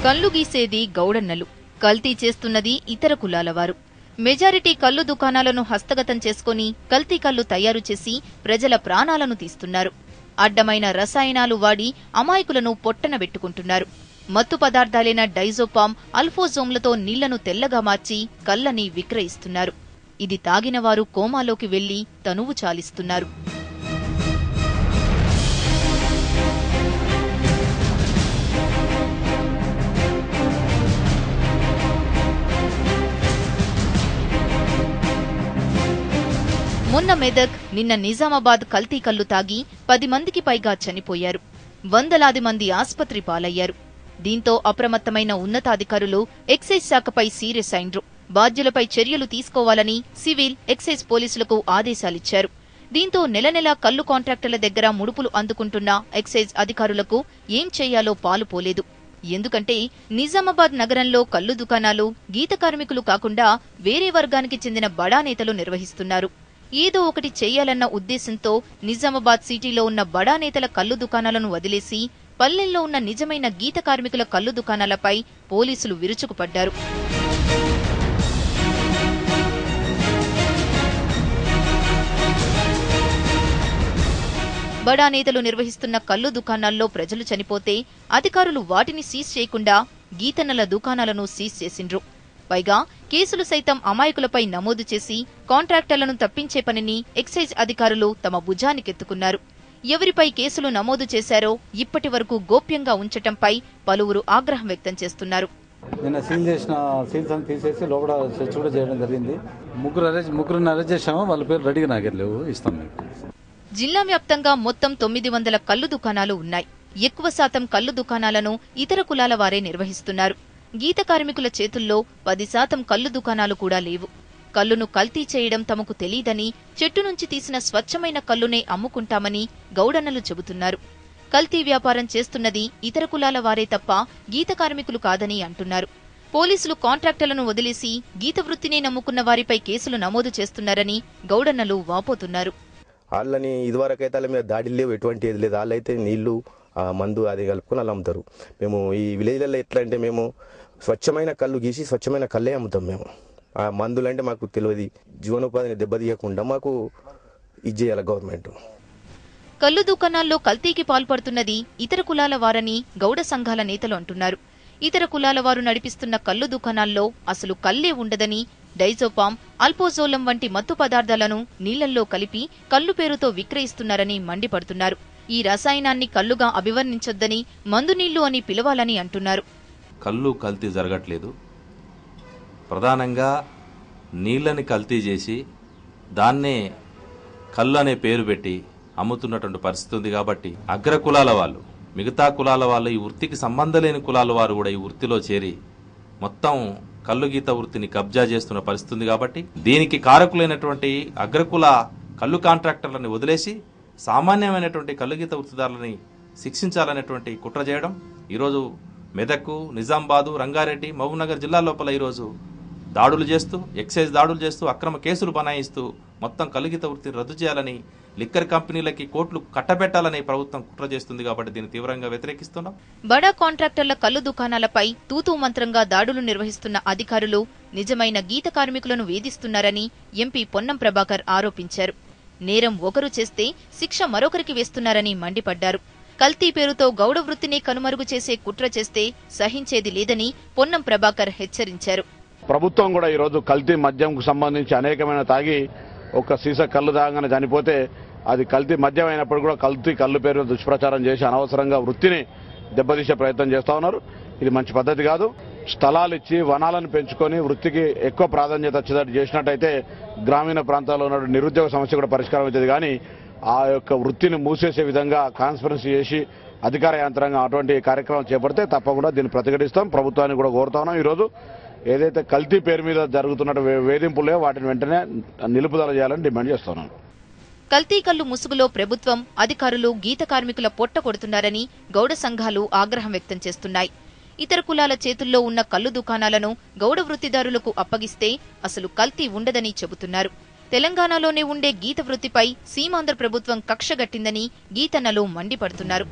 కల్లు గీసేది గౌడన్నలు, కల్తీ చేస్తున్నది ఇతర కులాలవారు. మెజారిటీ కల్లు దుకాణాలను హస్తగతం చేసుకుని కల్తీ కల్లు తయారు చేసి ప్రజల ప్రాణాలను తీస్తున్నారు. అడ్డమైన రసాయనాలు వాడి అమాయకులను పొట్టనబెట్టుకుంటున్నారు. మత్తు పదార్థాలైన డైజోపామ్, అల్ఫోజోమ్లతో నీళ్లను తెల్లగా మార్చి కల్లని విక్రయిస్తున్నారు. ఇది తాగినవారు కోమాలోకి వెళ్లి తనువు చాలిస్తున్నారు. మొన్న మెదక్, నిన్న నిజామాబాద్ కల్తీ కల్లు తాగి 10 మందికి పైగా చనిపోయారు. వందలాది మంది ఆస్పత్రి పాలయ్యారు. దీంతో అప్రమత్తమైన ఉన్నతాధికారులు ఎక్సైజ్ శాఖపై సీరియస్ అయినరు. బాధ్యులపై చర్యలు తీసుకోవాలని సివిల్, ఎక్సైజ్ పోలీసులకు ఆదేశాలిచ్చారు. దీంతో నెలనెలా కల్లు కాంట్రాక్టర్ల దగ్గర ముడుపులు అందుకుంటున్న ఎక్సైజ్ అధికారులకు ఏం చేయాలో పాలుపోలేదు. ఎందుకంటే నిజామాబాద్ నగరంలో కల్లు దుకాణాలు గీత కార్మికులు కాకుండా వేరే వర్గానికి చెందిన బడా నేతలు నిర్వహిస్తున్నారు. ఏదో ఒకటి చెయ్యాలన్న ఉద్దేశంతో నిజామాబాద్ సిటీలో ఉన్న బడా నేతల కల్లు దుకాణాలను వదిలేసి పల్లెల్లో ఉన్న నిజమైన గీత కార్మికుల కల్లు దుకాణాలపై పోలీసులు విరుచుకుపడ్డారు. బడా నేతలు నిర్వహిస్తున్న కల్లు దుకాణాల్లో ప్రజలు చనిపోతే అధికారులు వాటిని సీజ్ చేయకుండా గీతన్నల దుకాణాలను సీజ్ చేసిండ్రు. పైగా కేసులు సైతం అమాయకులపై నమోదు చేసి కాంట్రాక్టర్లను తప్పించే పనిని ఎక్సైజ్ అధికారులు తమ భుజానికెత్తుకున్నారు. ఎవరిపై కేసులు నమోదు చేశారో ఇప్పటి వరకు గోప్యంగా ఉంచటంపై పలువురు ఆగ్రహం వ్యక్తం చేస్తున్నారు. నిన్న సీల్ చేసిన సీల్స్ అని తీసేసి లోపల సెర్చ్ కూడా చేయడం జరిగింది. ముగ్గురు అరెస్ట్ చేశాము. వాళ్ళ పేరు రెడీగా నాగలేవు, ఇస్తాం మీకు. జిల్లా వ్యాప్తంగా మొత్తం 900 కల్లు దుకాణాలు ఉన్నాయి. ఎక్కువ శాతం కల్లు దుకాణాలను ఇతర కులాల వారే నిర్వహిస్తున్నారు. గీత కార్మికుల చేతుల్లో 10% కల్లు దుకాణాలు కూడా లేవు. కల్లును కల్తీ చేయడం తమకు తెలీదని, చెట్టు నుంచి తీసిన స్వచ్ఛమైన కల్లునే అమ్ముకుంటామని గౌడన్నలు చెబుతున్నారు. కల్తీ వ్యాపారం చేస్తున్నది ఇతర కులాల వారే తప్ప గీత కార్మికులు కాదని అంటున్నారు. పోలీసులు కాంట్రాక్టర్లను వదిలేసి గీత వృత్తినే నమ్ముకున్న వారిపై కేసులు నమోదు చేస్తున్నారని గౌడన్నలు వాపోతున్నారు. వాళ్ళని ఇదివరకైతే వాళ్ళ మీద దాడి లేవు, ఎటువంటి ఏది లేదు. వాళ్ళైతే నీళ్లు, మందు అది కలుపుకొని వాళ్ళు అమ్ముతారు. మేము ఈ విలేజ్లలో ఎట్లా అంటే మేము స్వచ్ఛమైన కళ్ళు గీసి స్వచ్ఛమైన కళ్ళే అమ్ముతాం. మేము ఆ మందులు అంటే మాకు తెలియదు. జీవనోపాధిని దెబ్బతీయకుండా మాకు ఇది చేయాలి గవర్నమెంట్. కల్లు దుకాణాల్లో కల్తీకి పాల్పడుతున్నది ఇతర కులాల వారని గౌడ సంఘాల నేతలు అంటున్నారు. ఇతర కులాల వారు నడిపిస్తున్న కల్లు దుకాణాల్లో అసలు కల్లే ఉండదని, డైజోపామ్, అల్పోజోలం వంటి మత్తు పదార్థాలను నీళ్లల్లో కలిపి కల్లు పేరుతో విక్రయిస్తున్నారని మండిపడుతున్నారు. ఈ రసాయనాన్ని కల్లుగా అభివర్ణించొద్దని, మందు నీళ్లు అని పిలవాలని అంటున్నారు. కల్లు కల్తీ జరగట్లేదు. ప్రధానంగా నీళ్ళని కల్తీ చేసి దాన్నే కల్లు అనే పేరు పెట్టి అమ్ముతున్నటువంటి పరిస్థితి ఉంది. కాబట్టి అగ్ర కులాల వాళ్ళు, మిగతా కులాల వాళ్ళు, ఈ వృత్తికి సంబంధం లేని కులాల వారు కూడా ఈ వృత్తిలో చేరి మొత్తం కల్లు గీత వృత్తిని కబ్జా చేస్తున్న పరిస్థితి ఉంది. కాబట్టి దీనికి కారకులైనటువంటి అగ్రకుల కల్లు కాంట్రాక్టర్లని వదిలేసి సామాన్యమైనటువంటి కల్లు గీత వృత్తిదారులని శిక్షించాలనేటువంటి కుట్ర చేయడం ఈరోజు మెదక్, నిజామాబాదు, రంగారెడ్డి, మహబూబ్నగర్ జిల్లా లోపల ఈరోజు దాడులు చేస్తూ, ఎక్సైజ్ దాడులు చేస్తూ, అక్రమ కేసులు బనాయిస్తూ మొత్తం కల్లు గీత వృత్తిని రద్దు చేయాలని, లిక్కర్ కంపెనీలకి కోట్లు కట్టబెట్టాలని ప్రభుత్వం కుట్ర చేస్తుంది. కాబట్టి దీన్ని తీవ్రంగా వ్యతిరేకిస్తున్నాం. బడా కాంట్రాక్టర్ల కల్లు దుకాణాలపై తూతూ మంత్రంగా దాడులు నిర్వహిస్తున్న అధికారులు నిజమైన గీత కార్మికులను వేధిస్తున్నారని ఎంపీ పొన్నం ప్రభాకర్ ఆరోపించారు. నేరం ఒకరు చేస్తే శిక్ష మరొకరికి వేస్తున్నారని మండిపడ్డారు. కల్తీ పేరుతో గౌడ వృత్తిని కనుమరుగు చేసే కుట్ర చేస్తే సహించేది లేదని పొన్నం ప్రభాకర్ హెచ్చరించారు. ప్రభుత్వం కూడా ఈరోజు కల్తీ మద్యంకు సంబంధించి అనేకమైన తాగి ఒక సీసా కళ్ళు తాగగానే చనిపోతే అది కల్తీ మద్యం అయినప్పుడు కూడా కల్లు పేరు దుష్ప్రచారం చేసి అనవసరంగా వృత్తిని దెబ్బతీసే ప్రయత్నం చేస్తా ఉన్నారు. ఇది మంచి పద్ధతి కాదు. స్థలాలు ఇచ్చి వనాలను పెంచుకొని వృత్తికి ఎక్కువ ప్రాధాన్యత వచ్చేటట్టు చేసినట్టయితే గ్రామీణ ప్రాంతాల్లో ఉన్న నిరుద్యోగ సమస్య కూడా పరిష్కారం అవుతుంది. కానీ ఆ యొక్క వృత్తిని మూసేసే విధంగా కాన్స్పరెన్సీ చేసి అధికార యంత్రాంగం అటువంటి కార్యక్రమం చేపడితే తప్పకుండా దీన్ని ప్రతిఘటిస్తాం. ప్రభుత్వాన్ని కూడా కోరుతా ఉన్నాం. ఈరోజు ఏదైతే కల్తీ పేరు మీద జరుగుతున్న వేధింపులే వాటిని వెంటనే నిలుపుదల చేయాలని డిమాండ్ చేస్తున్నాం. కల్తీ కల్లు ముసుగులో ప్రభుత్వం, అధికారులు గీత కార్మికుల పొట్ట కొడుతున్నారని గౌడ సంఘాలు ఆగ్రహం వ్యక్తం చేస్తున్నాయి. ఇతర కులాల చేతుల్లో ఉన్న కల్లు దుకాణాలను గౌడ వృత్తిదారులకు అప్పగిస్తే అసలు కల్తీ ఉండదని చెబుతున్నారు. తెలంగాణలోనే ఉండే గీత వృత్తిపై సీమాంధ్ర ప్రభుత్వం కక్షగట్టిందని గీతన్నలు మండిపడుతున్నారు.